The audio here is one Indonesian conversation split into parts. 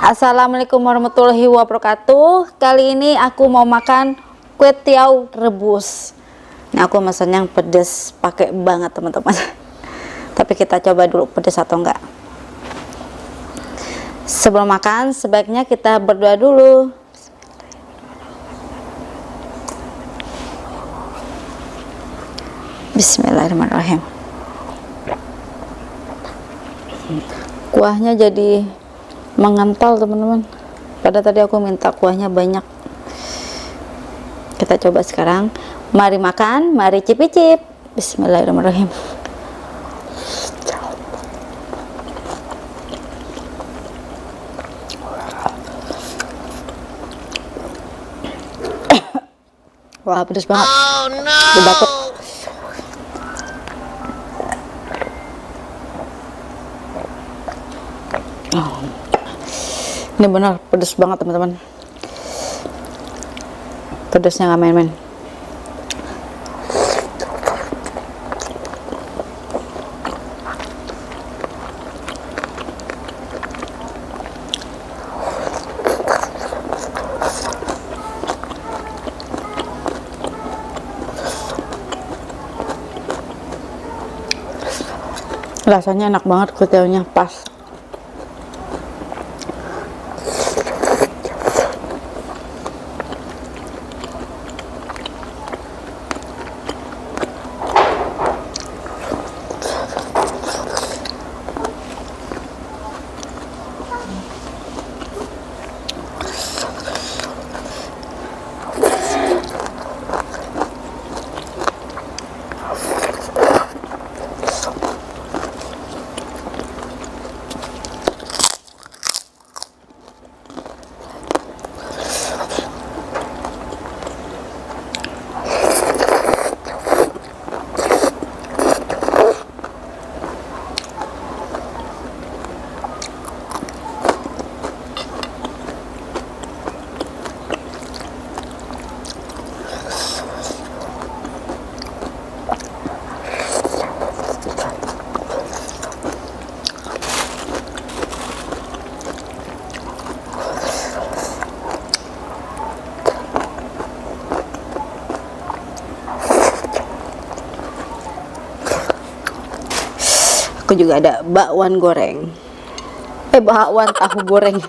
Assalamualaikum warahmatullahi wabarakatuh. Kali ini aku mau makan kue tiaw rebus. Ini aku pesan yang pedes, pakai banget teman-teman. Tapi kita coba dulu pedes atau enggak. Sebelum makan, sebaiknya kita berdoa dulu. Bismillahirrahmanirrahim. Kuahnya jadi mengental teman-teman. Pada tadi aku minta kuahnya banyak. Kita coba sekarang. Mari makan, mari cicip-cicip. Bismillahirrahmanirrahim. Wah, pedas banget. Oh no. Ini benar pedas banget teman-teman. Pedasnya nggak main-main. Rasanya enak banget, kue tiawnya pas. Aku juga ada bakwan goreng. Bakwan tahu goreng.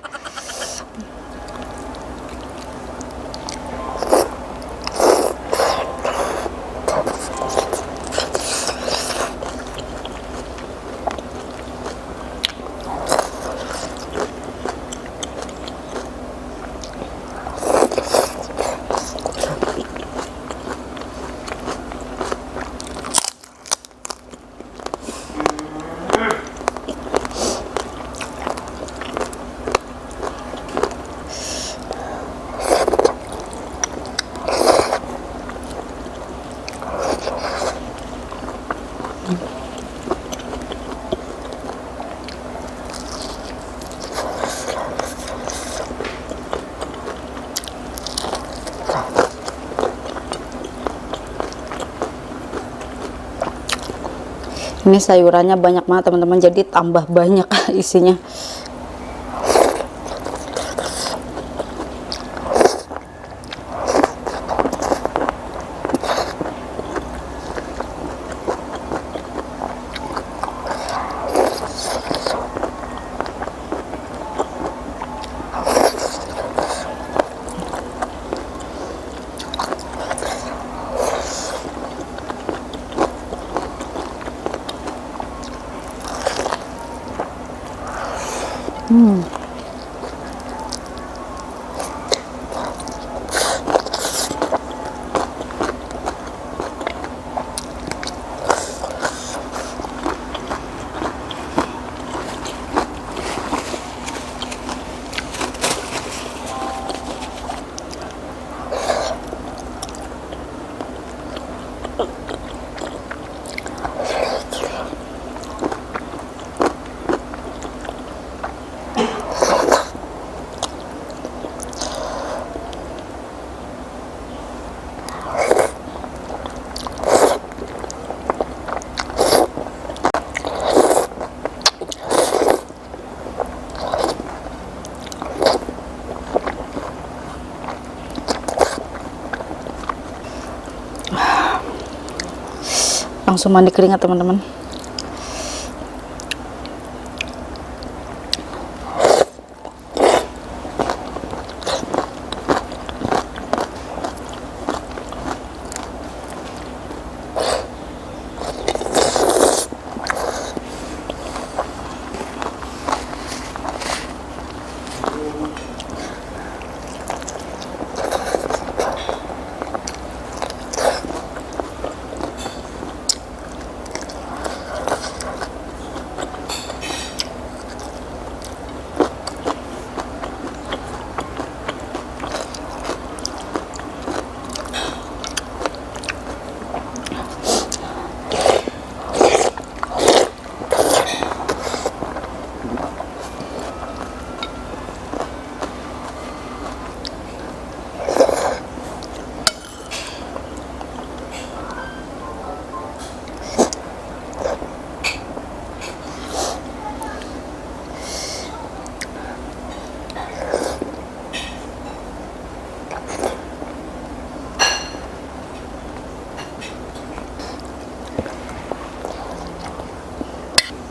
Ini sayurannya banyak banget teman-teman, jadi tambah banyak isinya. langsung mandi keringat teman-teman.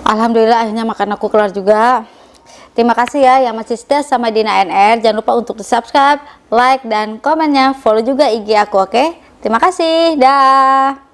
Alhamdulillah akhirnya makan aku kelar juga. Terima kasih ya yang masih setia sama Dina NR. Jangan lupa untuk di subscribe, like, dan komennya. Follow juga IG aku, oke? Terima kasih, dah.